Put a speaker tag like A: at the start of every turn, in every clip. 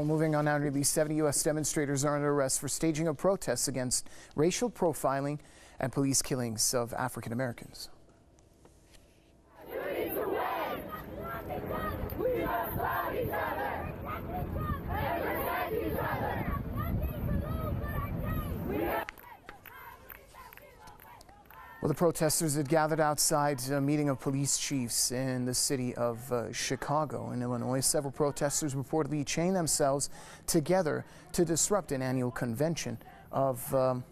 A: Well, moving on now, nearly 70 U.S. demonstrators are under arrest for staging a protest against racial profiling and police killings of African Americans. Well, the protesters had gathered outside a meeting of police chiefs in the city of Chicago in Illinois. Several protesters reportedly chained themselves together to disrupt an annual convention of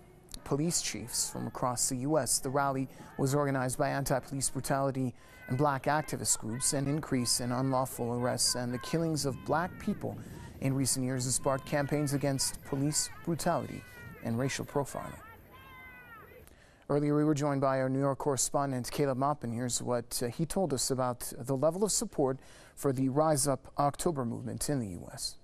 A: police chiefs from across the U.S. The rally was organized by anti-police brutality and black activist groups. An increase in unlawful arrests and the killings of black people in recent years has sparked campaigns against police brutality and racial profiling. Earlier, we were joined by our New York correspondent, Caleb Maupin. Here's what he told us about the level of support for the Rise Up October movement in the U.S.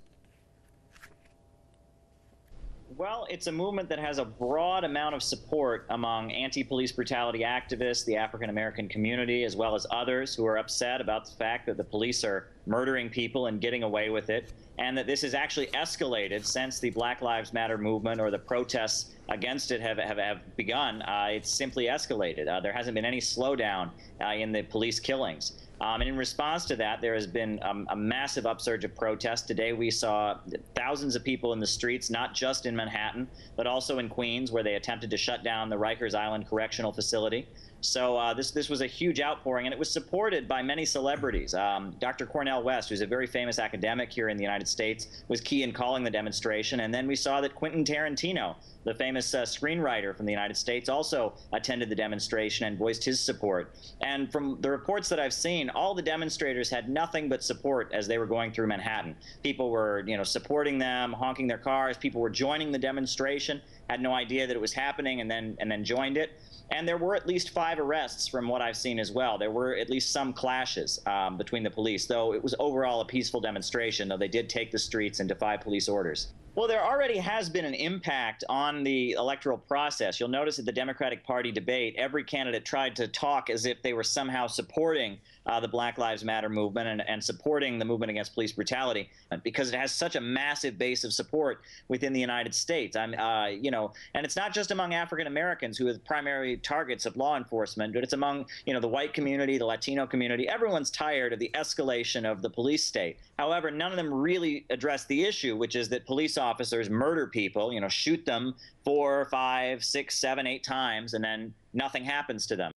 B: Well, it's a movement that has a broad amount of support among anti-police brutality activists, the African-American community, as well as others who are upset about the fact that the police are murdering people and getting away with it, and that this has actually escalated since the Black Lives Matter movement or the protests against it have begun. It's simply escalated. There hasn't been any slowdown in the police killings. And in response to that, there has been a massive upsurge of protests. Today we saw thousands of people in the streets, not just in Manhattan, but also in Queens, where they attempted to shut down the Rikers Island Correctional Facility. So this was a huge outpouring, and it was supported by many celebrities. Dr. Cornel West, who's a very famous academic here in the United States, was key in calling the demonstration. And then we saw that Quentin Tarantino, the famous screenwriter from the United States, also attended the demonstration and voiced his support. And from the reports that I've seen, all the demonstrators had nothing but support as they were going through Manhattan. People were, supporting them, honking their cars. People were joining the demonstration, had no idea that it was happening, and then joined it. And there were at least 5 arrests from what I've seen as well. There were at least some clashes between the police, though it was overall a peaceful demonstration, though they did take the streets and defy police orders. Well, there already has been an impact on the electoral process. You'll notice at the Democratic Party debate, every candidate tried to talk as if they were somehow supporting the Black Lives Matter movement and supporting the movement against police brutality, because it has such a massive base of support within the United States. And it's not just among African Americans who are the primary targets of law enforcement, but it's among, the white community, the Latino community. Everyone's tired of the escalation of the police state. However, none of them really address the issue, which is that police officers murder people, shoot them 4, 5, 6, 7, 8 times, and then nothing happens to them.